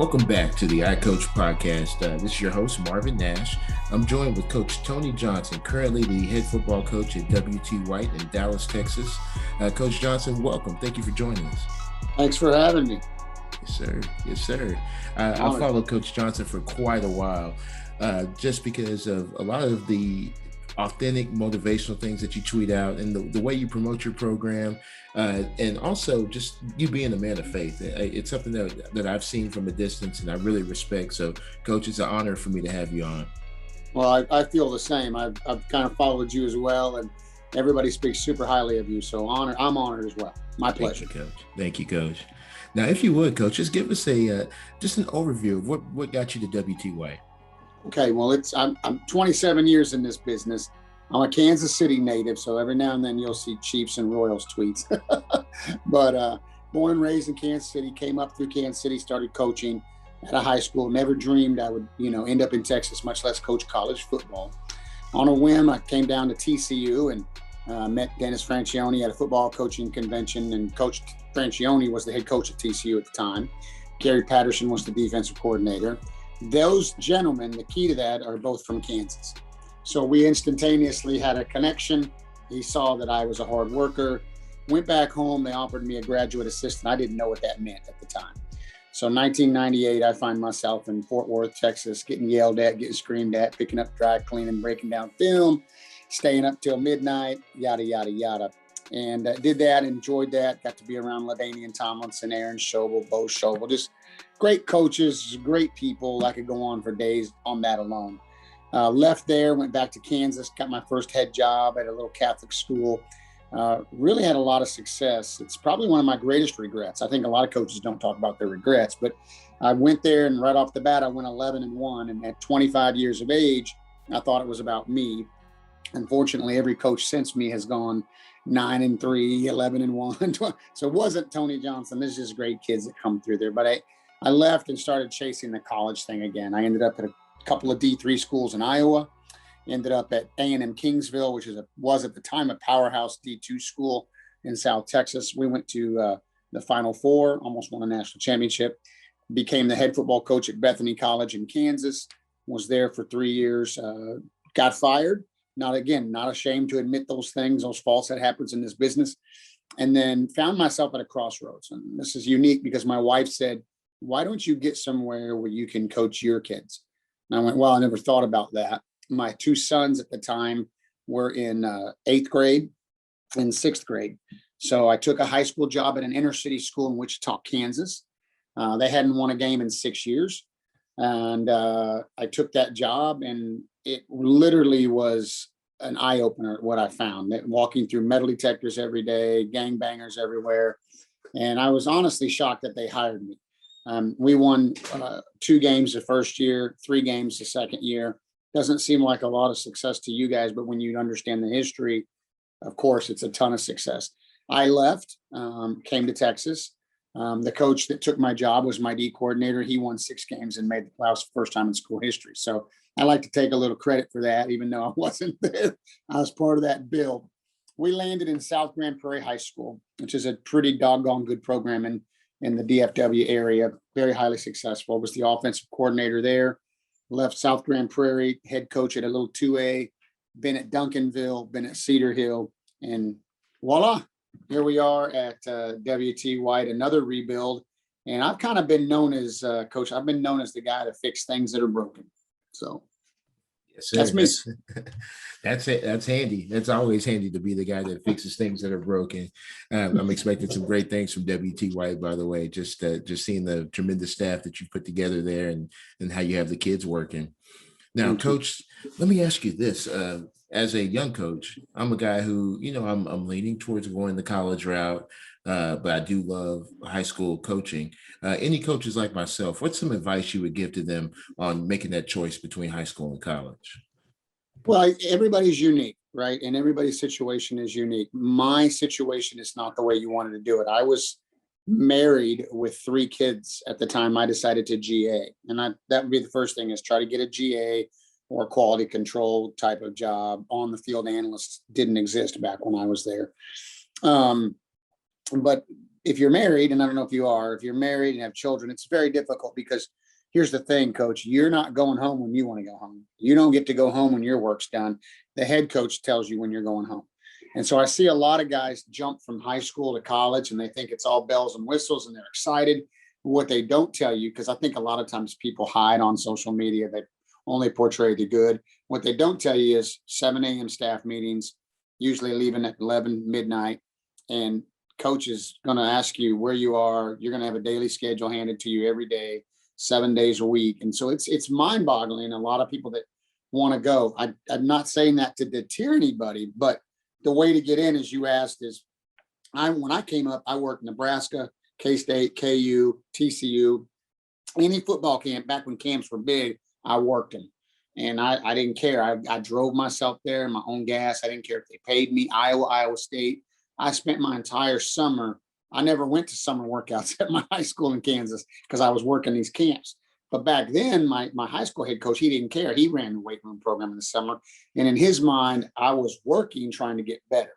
Welcome back to the iCoach podcast. This is your host, Marvin Nash. I'm joined with Coach Tony Johnson, currently the head football coach at VYPE in Dallas, Texas. Coach Johnson, welcome. Thank you for joining us. Thanks for having me. Yes, sir. Yes, sir. I followed Coach Johnson for quite a while, just because of a lot of the authentic motivational things that you tweet out and the way you promote your program, and also just you being a man of faith. It's something that I've seen from a distance and I really respect. So, Coach, it's an honor for me to have you on. Well, I feel the same. I've kind of followed you as well, and everybody speaks super highly of you. So I'm honored as well. My pleasure. Thank you, Coach. Thank you, Coach. Now, if you would, Coach, just give us just an overview of what got you to VYPE. Okay, well, I'm 27 years in this business. I'm a Kansas City native, so every now and then you'll see Chiefs and Royals tweets. But born and raised in Kansas City, came up through Kansas City, started coaching at a high school. Never dreamed I would, end up in Texas, much less coach college football. On a whim, I came down to TCU and met Dennis Francione at a football coaching convention, and Coach Francione was the head coach at TCU at the time. Gary Patterson was the defensive coordinator. Those gentlemen, the key to that, are both from Kansas. So we instantaneously had a connection. He saw that I was a hard worker. Went back home. They offered me a graduate assistant. I didn't know what that meant at the time. So 1998, I find myself in Fort Worth, Texas, getting yelled at, getting screamed at, picking up dry cleaning, breaking down film, staying up till midnight, yada, yada, yada. And did that, enjoyed that, got to be around LaDainian Tomlinson, Aaron Schobel, Bo Schobel, just great coaches, great people. I could go on for days on that alone. Left there, went back to Kansas, got my first head job at a little Catholic school. Really had a lot of success. It's probably one of my greatest regrets. I think a lot of coaches don't talk about their regrets, but I went there and right off the bat, I went 11-1. And at 25 years of age, I thought it was about me. Unfortunately, every coach since me has gone 9-3, 11-1. So it wasn't Tony Johnson. There's just great kids that come through there. But I left and started chasing the college thing again. I ended up at a couple of D3 schools in Iowa. Ended up at A&M Kingsville, which was at the time a powerhouse D2 school in South Texas. We went to the Final Four, almost won a national championship. Became the head football coach at Bethany College in Kansas. Was there for 3 years. Got fired. Not ashamed to admit those things, those faults that happens in this business. And then found myself at a crossroads. And this is unique because my wife said, why don't you get somewhere where you can coach your kids? And I went, well, I never thought about that. My two sons at the time were in 8th grade and 6th grade. So I took a high school job at an inner city school in Wichita, Kansas. They hadn't won a game in 6 years. And I took that job, and it literally was an eye-opener at what I found. Walking through metal detectors every day, gangbangers everywhere. And I was honestly shocked that they hired me. We won 2 games the first year, 3 games the second year. Doesn't seem like a lot of success to you guys, but when you understand the history, of course, it's a ton of success. I left, came to Texas. The coach that took my job was my D coordinator. He won 6 games and made the playoffs first time in school history. So I like to take a little credit for that, even though I wasn't there. I was part of that build. We landed in South Grand Prairie High School, which is a pretty doggone good program in the DFW area. Very highly successful. Was the offensive coordinator there. Left South Grand Prairie, head coach at a little 2A, been at Duncanville, been at Cedar Hill, and voila, here we are at VYPE, another rebuild. And I've kind of been known as, Coach, I've been known as the guy to fix things that are broken. So yes, sir. That's me. That's it. That's handy. That's always handy to be the guy that fixes things that are broken. I'm expecting some great things from VYPE, by the way. Just seeing the tremendous staff that you've put together there, and how you have the kids working. Now, Coach, let me ask you this: as a young coach, I'm a guy who, I'm leaning towards going the college route, but I do love high school coaching. Any coaches like myself, what's some advice you would give to them on making that choice between high school and college? Well, everybody's unique, right? And everybody's situation is unique. My situation is not the way you wanted to do it. I was married with 3 kids at the time I decided to GA. And that would be the first thing, is try to get a GA or quality control type of job. On the field analysts didn't exist back when I was there. But if you're married, and I don't know if you are, if you're married and have children, it's very difficult because here's the thing, coach, you're not going home when you want to go home. You don't get to go home when your work's done. The head coach tells you when you're going home. And so I see a lot of guys jump from high school to college and they think it's all bells and whistles and they're excited. What they don't tell you, because I think a lot of times people hide on social media, they only portray the good. What they don't tell you is 7 a.m. staff meetings, usually leaving at 11 midnight. And coach is going to ask you where you are. You're going to have a daily schedule handed to you every day, 7 days a week. And so it's mind boggling. A lot of people that want to go, I'm not saying that to deter anybody, but the way to get in, as you asked, is when I came up, I worked Nebraska, K-State, KU, TCU, any football camp back when camps were big, I worked them. And I didn't care. I drove myself there, my own gas. I didn't care if they paid me. Iowa State. I spent my entire summer. I never went to summer workouts at my high school in Kansas because I was working these camps. But back then, my high school head coach, he didn't care. He ran the weight room program in the summer. And in his mind, I was working, trying to get better.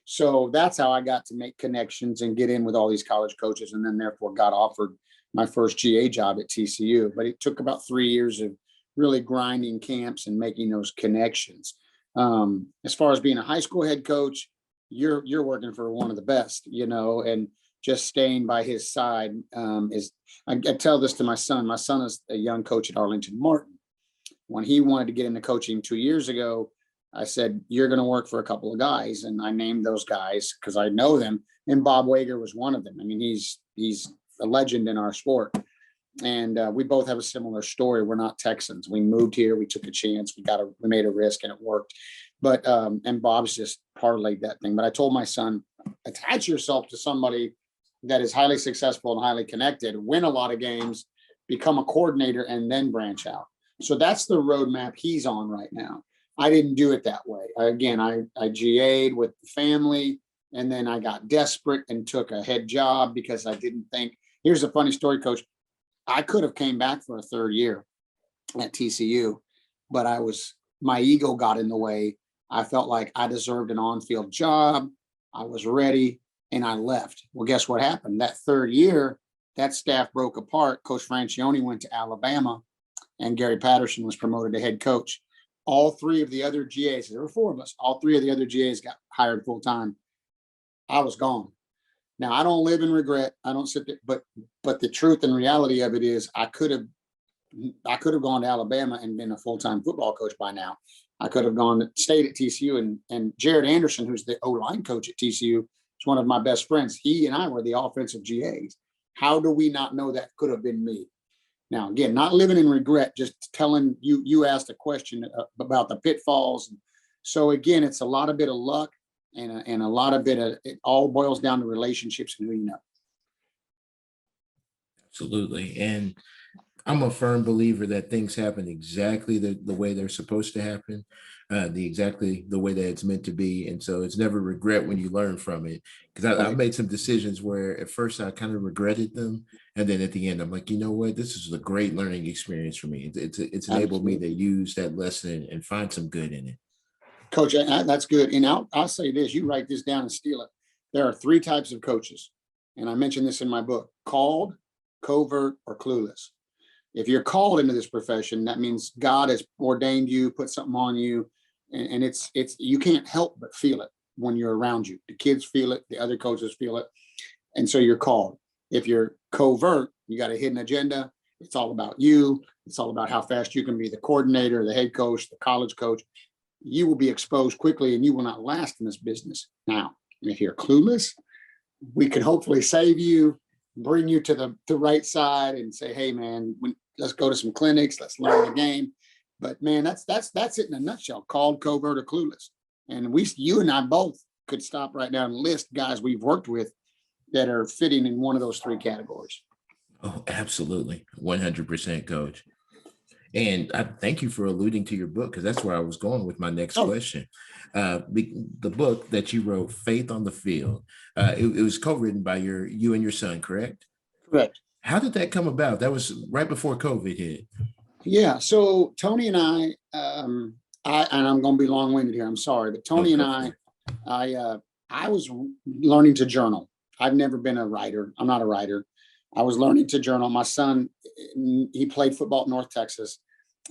So that's how I got to make connections and get in with all these college coaches, and then therefore got offered my first GA job at TCU. But it took about 3 years of really grinding camps and making those connections. As far as being a high school head coach, you're working for one of the best, and just staying by his side is. I tell this to my son. My son is a young coach at Arlington Martin. When he wanted to get into coaching 2 years ago, I said, you're going to work for a couple of guys. And I named those guys because I know them. And Bob Wager was one of them. I mean, he's a legend in our sport. And we both have a similar story. We're not Texans. We moved here. We took a chance. We made a risk and it worked. But and Bob's just parlayed that thing. But I told my son, attach yourself to somebody that is highly successful and highly connected, win a lot of games, become a coordinator, and then branch out. So that's the roadmap he's on right now. I didn't do it that way. Again, I GA'd with the family, and then I got desperate and took a head job because I didn't think. Here's a funny story, Coach. I could have came back for a third year at TCU, but my ego got in the way. I felt like I deserved an on-field job. I was ready, and I left. Well, guess what happened? That third year, that staff broke apart. Coach Francione went to Alabama, and Gary Patterson was promoted to head coach. All three of the other GAs, there were 4 of us, all 3 of the other GAs got hired full time. I was gone. Now, I don't live in regret. I don't sit there, but the truth and reality of it is I could have gone to Alabama and been a full-time football coach by now. I could have stayed at TCU, and Jared Anderson, who's the O-line coach at TCU, is one of my best friends. He and I were the offensive GAs. How do we not know that could have been me? Now, again, not living in regret, just telling you asked a question about the pitfalls. So again, it's a lot of bit of luck and a lot of bit of, it all boils down to relationships and who you know. Absolutely. And I'm a firm believer that things happen exactly the way they're supposed to happen, exactly the way that it's meant to be. And so it's never regret when you learn from it. Because I've made some decisions where at first I kind of regretted them. And then at the end, I'm like, you know what? This is a great learning experience for me. It's enabled me to use that lesson and find some good in it. Coach, that's good. And I'll say this, you write this down and steal it. There are 3 types of coaches. And I mentioned this in my book: called, covert, or clueless. If you're called into this profession, that means God has ordained you, put something on you, and it's you can't help but feel it when you're around you. The kids feel it, the other coaches feel it, and so you're called. If you're covert, you got a hidden agenda. It's all about you. It's all about how fast you can be the coordinator, the head coach, the college coach. You will be exposed quickly, and you will not last in this business. Now, if you're clueless, we can hopefully save you, bring you to the right side, and say, hey, man, let's go to some clinics. Let's learn the game. But man, that's it in a nutshell. Called, covert, or clueless. And you and I both could stop right now and list guys we've worked with that are fitting in one of those 3 categories. Oh, absolutely. 100%, Coach. And I thank you for alluding to your book, because that's where I was going with my next question. The book that you wrote, Faith on the Field, it was co-written by you and your son, correct? Correct. How did that come about? That was right before COVID hit. Yeah. So Tony and I and I'm going to be long-winded here. I'm sorry, but Tony and I was learning to journal. I've never been a writer. I'm not a writer. I was learning to journal. My son, he played football at North Texas,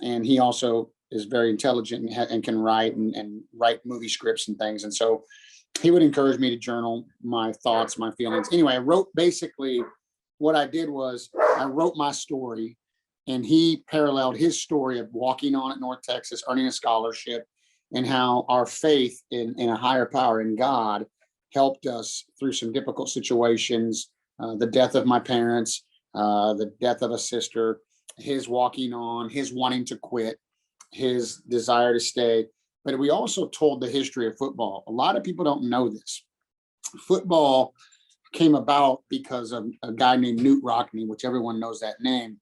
and he also is very intelligent and can write and write movie scripts and things. And so he would encourage me to journal my thoughts, my feelings. Anyway, I wrote, basically what I did was I wrote my story, and he paralleled his story of walking on at North Texas, earning a scholarship, and how our faith in a higher power, in God, helped us through some difficult situations. The death of my parents, the death of a sister, his walking on, his wanting to quit, his desire to stay. But we also told the history of football. A lot of people don't know this. Football came about because of a guy named Newt Rockne, which everyone knows that name.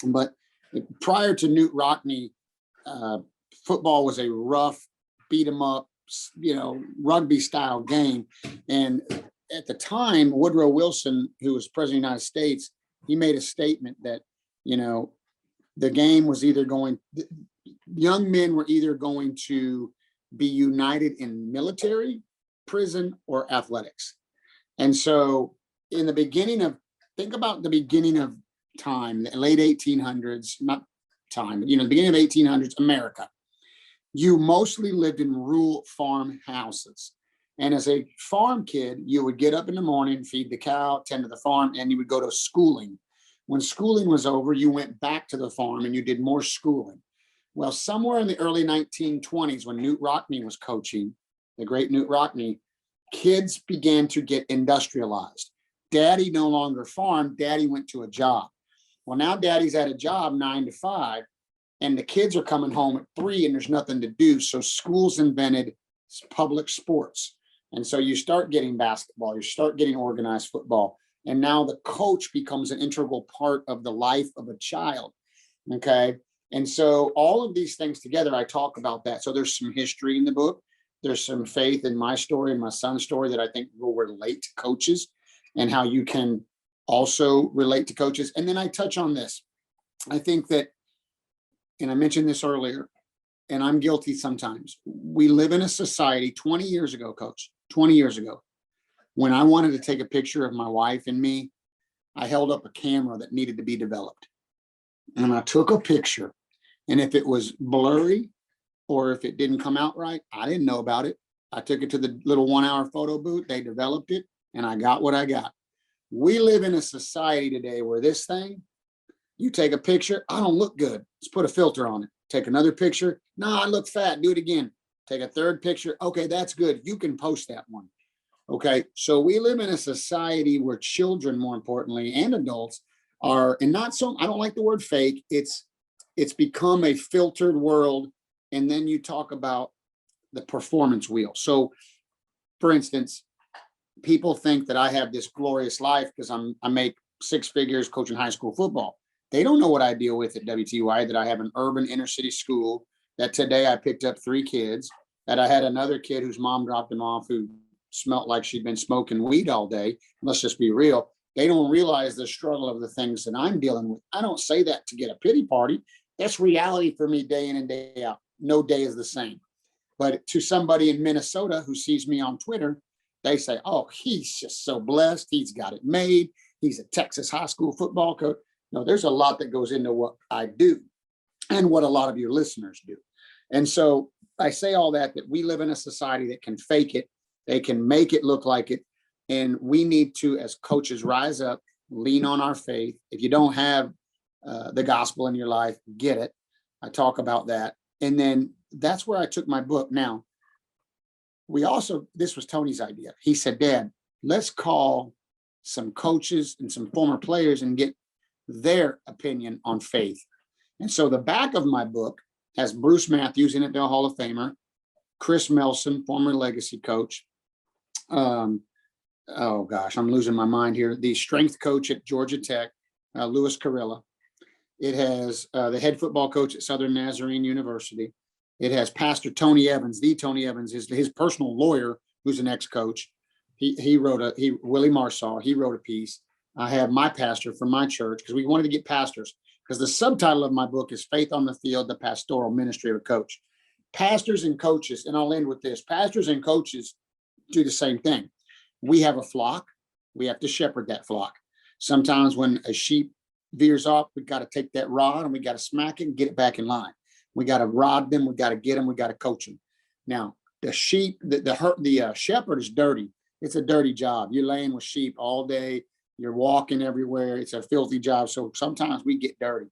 But prior to Newt Rockne, football was a rough, beat 'em up, rugby style game. And at the time, Woodrow Wilson, who was president of the United States, he made a statement that, the game was either young men were either going to be united in military, prison, or athletics. And so think about the beginning of time, the late 1800s, not time, but, the beginning of 1800s, America. You mostly lived in rural farm houses. And as a farm kid, you would get up in the morning, feed the cow, tend to the farm, and you would go to schooling. When schooling was over, you went back to the farm and you did more schooling. Well, somewhere in the early 1920s, when Newt Rockne was coaching, the great Newt Rockne, kids began to get industrialized. Daddy no longer farmed, Daddy went to a job. Well, now Daddy's at a job 9 to 5, and the kids are coming home at 3 and there's nothing to do. So schools invented public sports. And so you start getting basketball, you start getting organized football. And now the coach becomes an integral part of the life of a child. Okay. And so all of these things together, I talk about that. So there's some history in the book. There's some faith in my story and my son's story that I think will relate to coaches, and how you can also relate to coaches. And then I touch on this. I think that, and I mentioned this earlier, and I'm guilty sometimes. We live in a society 20 years ago, Coach, 20 years ago, when I wanted to take a picture of my wife and me, I held up a camera that needed to be developed. And I took a picture. And if it was blurry or if it didn't come out right, I didn't know about it. I took it to the little 1-hour photo booth. They developed it, and I got what I got. We live in a society today where this thing, you take a picture, I don't look good. Let's put a filter on it. Take another picture. No, I look fat. Do it again. Take a third picture. Okay, that's good. You can post that one. Okay, so we live in a society where children, more importantly, and adults are, and not so, I don't like the word fake. It's become a filtered world. And then you talk about the performance wheel. So, for instance, people think that I have this glorious life because I make 6 figures coaching high school football. They don't know what I deal with at WTY, that I have an urban inner city school, that today I picked up 3 kids, that I had another kid whose mom dropped him off who smelled like she'd been smoking weed all day. Let's just be real. They don't realize the struggle of the things that I'm dealing with. I don't say that to get a pity party. That's reality for me day in and day out. No day is the same. But to somebody in Minnesota who sees me on Twitter, they say, oh, he's just so blessed. He's got it made. He's a Texas high school football coach. No, there's a lot that goes into what I do and what a lot of your listeners do. And so I say all that we live in a society that can fake it. They can make it look like it. And we need to, as coaches, rise up, lean on our faith. If you don't have the gospel in your life, get it. I talk about that. And then that's where I took my book. Now, this was Tony's idea. He said, Dad, let's call some coaches and some former players and get their opinion on faith. And so the back of my book has Bruce Matthews, NFL Hall of Famer, Chris Melson, former legacy coach. Oh gosh, I'm losing my mind here. The strength coach at Georgia Tech, Louis Carilla. It has the head football coach at Southern Nazarene University. It has Pastor Tony Evans. The Tony Evans is his personal lawyer, who's an ex-coach. Willie Marsaw, he wrote a piece. I have my pastor from my church, because we wanted to get pastors, because the subtitle of my book is Faith on the Field, the Pastoral Ministry of a Coach. Pastors and coaches, and I'll end with this. Pastors and coaches do the same thing. We have a flock. We have to shepherd that flock. Sometimes when a sheep veers off, we got to take that rod and we got to smack it and get it back in line. We got to rod them. We got to get them. We got to coach them. Now, the sheep, the shepherd is dirty. It's a dirty job. You're laying with sheep all day. You're walking everywhere. It's a filthy job. So sometimes we get dirty.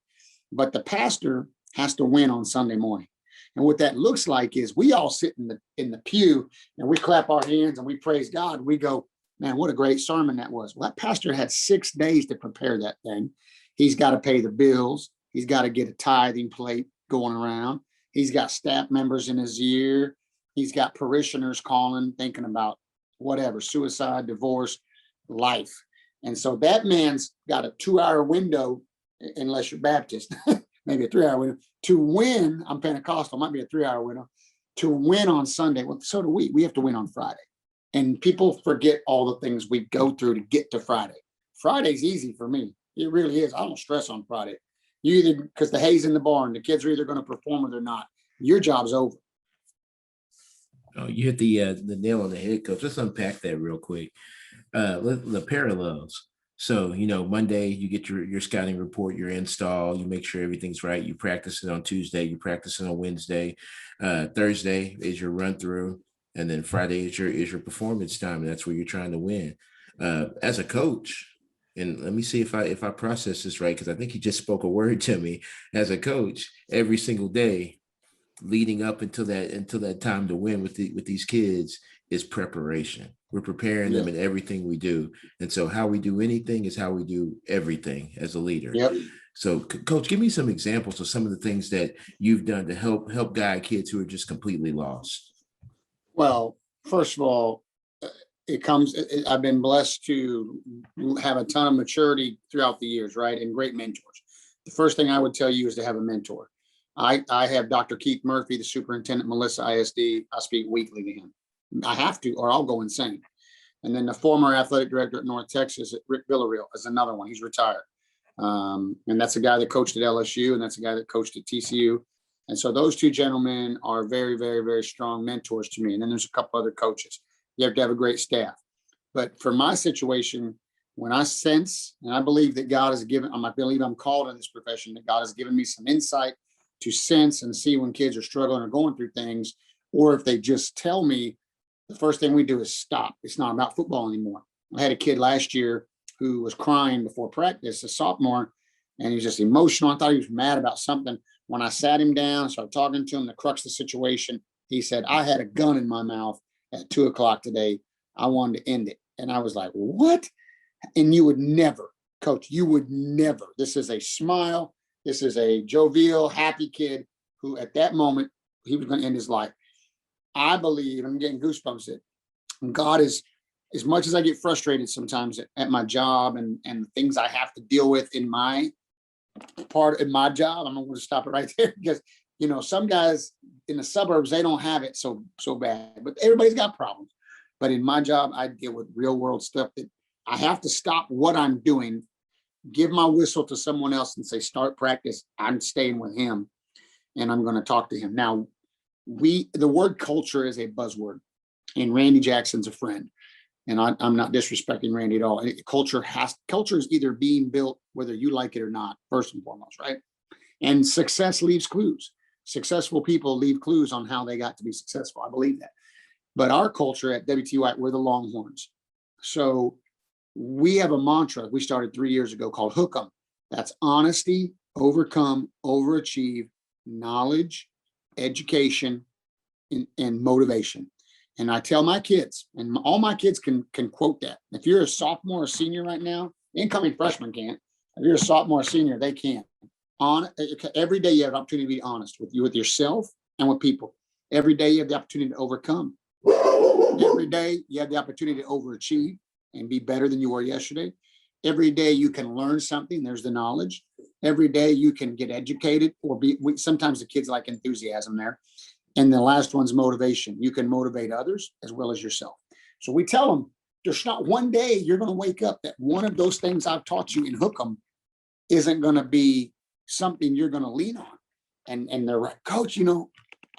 But the pastor has to win on Sunday morning. And what that looks like is we all sit in the pew and we clap our hands and we praise God. We go, man, what a great sermon that was. Well, that pastor had 6 days to prepare that thing. He's got to pay the bills. He's got to get a tithing plate going around. He's got staff members in his ear. He's got parishioners calling, thinking about whatever, suicide, divorce, life. And so that man's got a 2-hour window, unless you're Baptist, maybe a 3-hour window, to win. I'm Pentecostal, might be a 3-hour window, to win on Sunday. Well, so do we. We have to win on Friday. And people forget all the things we go through to get to Friday. Friday's easy for me. It really is. I don't stress on Friday. You either, because the hay's in the barn, the kids are either going to perform or they're not. Your job's over. Oh, you hit the nail on the head, Coach. Let's unpack that real quick. The parallels. So, Monday you get your scouting report, your install, you make sure everything's right. You practice it on Tuesday, you practice it on Wednesday. Thursday is your run through, and then Friday is your performance time, and that's where you're trying to win. As a coach, and let me see if I process this right, because I think he just spoke a word to me. As a coach, every single day leading up until that time to win with these kids is preparation. We're preparing them in everything we do. And so how we do anything is how we do everything as a leader. Yep. So Coach, give me some examples of some of the things that you've done to help guide kids who are just completely lost. Well, first of all, I've been blessed to have a ton of maturity throughout the years, right? And great mentors. The first thing I would tell you is to have a mentor. I have Dr. Keith Murphy, the superintendent, Melissa ISD. I speak weekly to him. I have to, or I'll go insane. And then the former athletic director at North Texas, Rick Villarreal, is another one. He's retired. And that's a guy that coached at LSU, and that's a guy that coached at TCU. And so those two gentlemen are very, very, very strong mentors to me. And then there's a couple other coaches. You have to have a great staff. But for my situation, when I sense, and I believe that God has given, I believe I'm called in this profession, that God has given me some insight to sense and see when kids are struggling or going through things, or if they just tell me, the first thing we do is stop. It's not about football anymore. I had a kid last year who was crying before practice, a sophomore, and he was just emotional. I thought he was mad about something. When I sat him down, started talking to him, the crux of the situation, he said, I had a gun in my mouth at 2:00 today. I wanted to end it. And I was like, what? And you would never, Coach, you would never. This is a smile. This is a jovial, happy kid who at that moment, he was going to end his life. I believe, I'm getting goosebumps, that God is, as much as I get frustrated sometimes at my job and the things I have to deal with in my job, I'm going to stop it right there, because, some guys in the suburbs, they don't have it so bad, but everybody's got problems. But in my job, I deal with real world stuff that I have to stop what I'm doing, give my whistle to someone else and say, start practice. I'm staying with him and I'm going to talk to him. Now, the word culture is a buzzword, and Randy Jackson's a friend, and I'm not disrespecting Randy at all. Culture is either being built, whether you like it or not, first and foremost, right? And success leaves clues. Successful people leave clues on how they got to be successful. I believe that. But our culture at WTY, we're the Longhorns. So we have a mantra we started 3 years ago called Hook 'em. That's honesty, overcome, overachieve, knowledge, education, and motivation. And I tell my kids, and all my kids can quote that. If you're a sophomore or senior right now, incoming freshman can't. If you're a sophomore or senior, they can. Every day you have an opportunity to be honest with yourself and with people. Every day you have the opportunity to overcome. Every day you have the opportunity to overachieve and be better than you were yesterday. Every day you can learn something. There's the knowledge. Every day you can get educated or sometimes the kids like enthusiasm there. And the last one's motivation. You can motivate others as well as yourself. So we tell them, there's not one day you're going to wake up that one of those things I've taught you in Hook 'em isn't going to be something you're going to lean on. And they're like, Coach,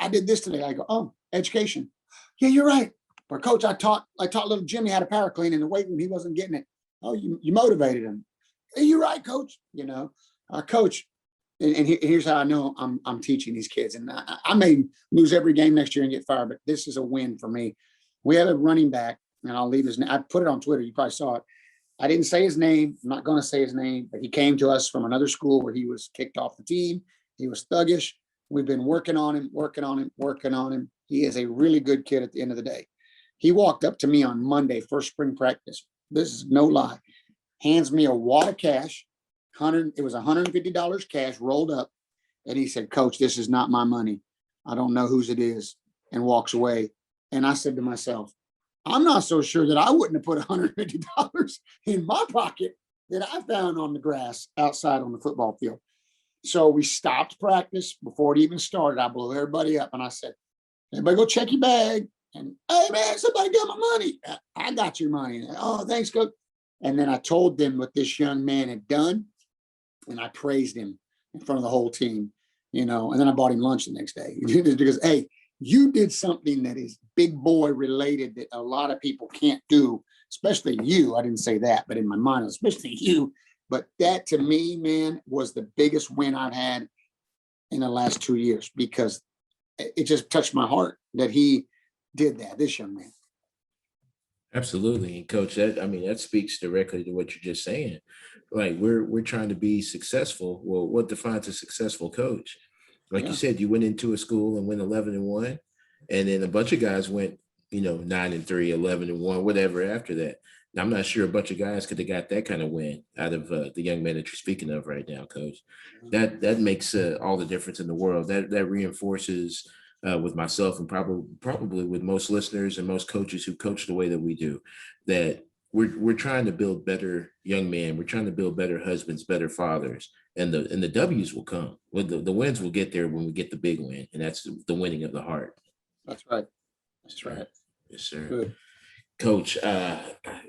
I did this today. I go, oh, education. Yeah, you're right. Or Coach, I taught little Jimmy how to power clean in the weight room. He wasn't getting it. Oh, you motivated him. Hey, you're right, coach. Coach. And here's how I know I'm teaching these kids. And I may lose every game next year and get fired, but this is a win for me. We have a running back, and I'll leave his name. I put it on Twitter. You probably saw it. I didn't say his name. I'm not going to say his name, but he came to us from another school where he was kicked off the team. He was thuggish. We've been working on him. He is a really good kid at the end of the day. He walked up to me on Monday, first spring practice. This is no lie. Hands me a wad of cash. It was $150 cash rolled up. And he said, Coach, this is not my money. I don't know whose it is, and walks away. And I said to myself, I'm not so sure that I wouldn't have put $150 in my pocket that I found on the grass outside on the football field. So we stopped practice before it even started. I blew everybody up and I said, everybody go check your bag. And, hey, man, somebody got my money. I got your money. Oh, thanks, Coach. And then I told them what this young man had done. And I praised him in front of the whole team, and then I bought him lunch the next day because, hey, you did something that is big boy related that a lot of people can't do, especially you. I didn't say that, but in my mind, especially you. But that to me, man, was the biggest win I've had in the last 2 years because it just touched my heart that he did that, this young man. Absolutely. And Coach, that speaks directly to what you're just saying. Like we're trying to be successful. Well, what defines a successful coach? Like you said, you went into a school and went 11-1, and then a bunch of guys went, 9-3, 11-1, whatever after that. Now, I'm not sure a bunch of guys could have got that kind of win out of the young man that you're speaking of right now, Coach. That makes all the difference in the world. That reinforces with myself and probably with most listeners and most coaches who coach the way that we do, that we're trying to build better young men. We're trying to build better husbands, better fathers, and the W's will come. The wins will get there when we get the big win, and that's the winning of the heart. That's right. That's right. Yes, sir. Good. Coach, I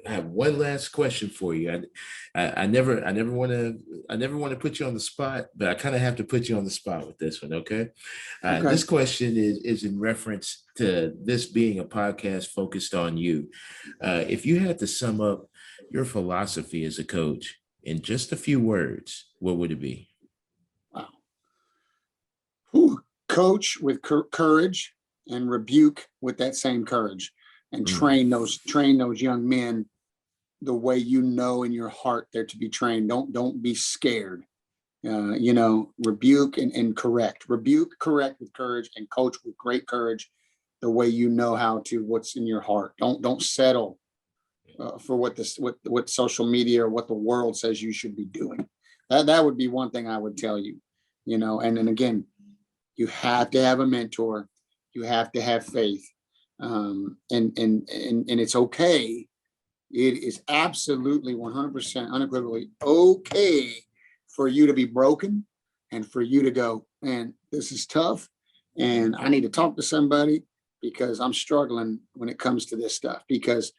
have one last question for you. I never want to put you on the spot, but I kind of have to put you on the spot with this one. Okay. This question is in reference to this being a podcast focused on you. If you had to sum up your philosophy as a coach in just a few words, what would it be? Wow. Coach with courage and rebuke with that same courage. And train those young men the way in your heart they're to be trained. Don't be scared. Rebuke and correct. Rebuke, correct with courage, and coach with great courage, the way how to. What's in your heart. Don't settle for what social media or what the world says you should be doing. That would be one thing I would tell you. And then again, you have to have a mentor. You have to have faith. And it's okay. It is absolutely 100% unequivocally okay for you to be broken and for you to go, man, this is tough. And I need to talk to somebody because I'm struggling when it comes to this stuff, because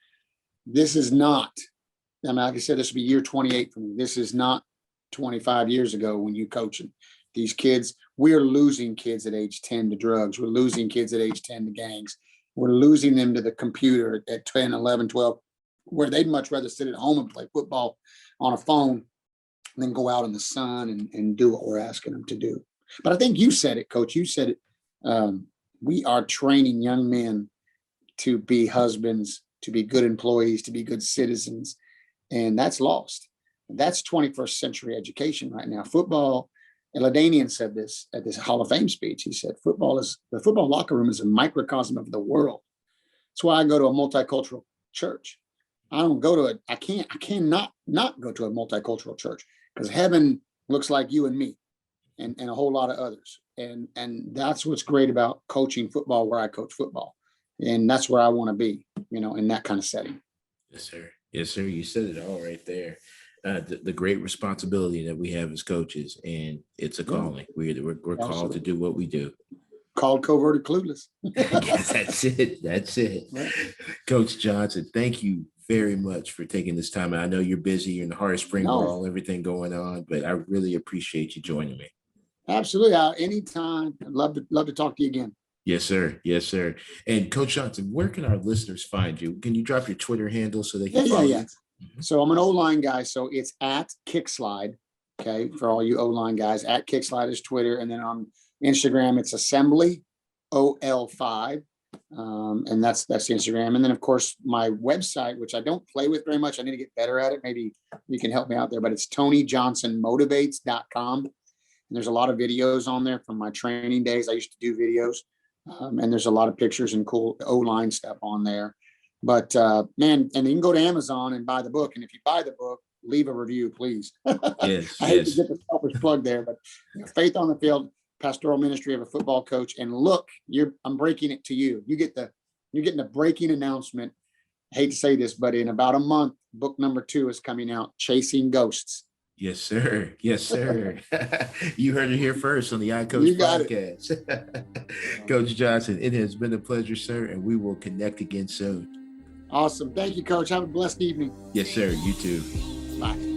this is not, like I said, this will be year 28 for me. This is not 25 years ago when you coaching these kids. We're losing kids at age 10 to drugs. We're losing kids at age 10 to gangs. We're losing them to the computer at 10, 11, 12, where they'd much rather sit at home and play football on a phone than go out in the sun and do what we're asking them to do. But I think you said it, Coach. You said it. We are training young men to be husbands, to be good employees, to be good citizens. And that's lost. That's 21st century education right now. Football, and LaDainian said this at this Hall of Fame speech. He said, the football locker room is a microcosm of the world. That's why I go to a multicultural church. I cannot not go to a multicultural church, because heaven looks like you and me and a whole lot of others. And that's what's great about coaching football where I coach football. And that's where I want to be, in that kind of setting. Yes, sir. Yes, sir. You said it all right there. The great responsibility that we have as coaches, and it's a calling. We're called to do what we do. Called coverted clueless. Yes, that's it. Right. Coach Johnson, thank you very much for taking this time. I know you're busy. You're in the heart of spring ball, everything going on, but I really appreciate you joining me. Absolutely. Anytime. I'd love to talk to you again. Yes, sir. Yes, sir. And Coach Johnson, where can our listeners find you? Can you drop your Twitter handle so they can follow you? So I'm an O-line guy. So it's at Kickslide. Okay. For all you O-line guys, at Kickslide is Twitter. And then on Instagram, it's Assembly OL5. And that's the Instagram. And then of course my website, which I don't play with very much. I need to get better at it. Maybe you can help me out there, but it's TonyJohnsonMotivates.com. And there's a lot of videos on there from my training days. I used to do videos. And there's a lot of pictures and cool O-line stuff on there. But man, and you can go to Amazon and buy the book. And if you buy the book, leave a review, please. Yes, I hate to get the selfish plug there, but Faith on the Field, pastoral ministry of a football coach. And look, I'm breaking it to you. You're getting a breaking announcement. I hate to say this, but in about a month, book number 2 is coming out, Chasing Ghosts. Yes, sir. Yes, sir. You heard it here first on the iCoach podcast. Coach Johnson, it has been a pleasure, sir, and we will connect again soon. Awesome. Thank you, Coach. Have a blessed evening. Yes, sir. You too. Bye.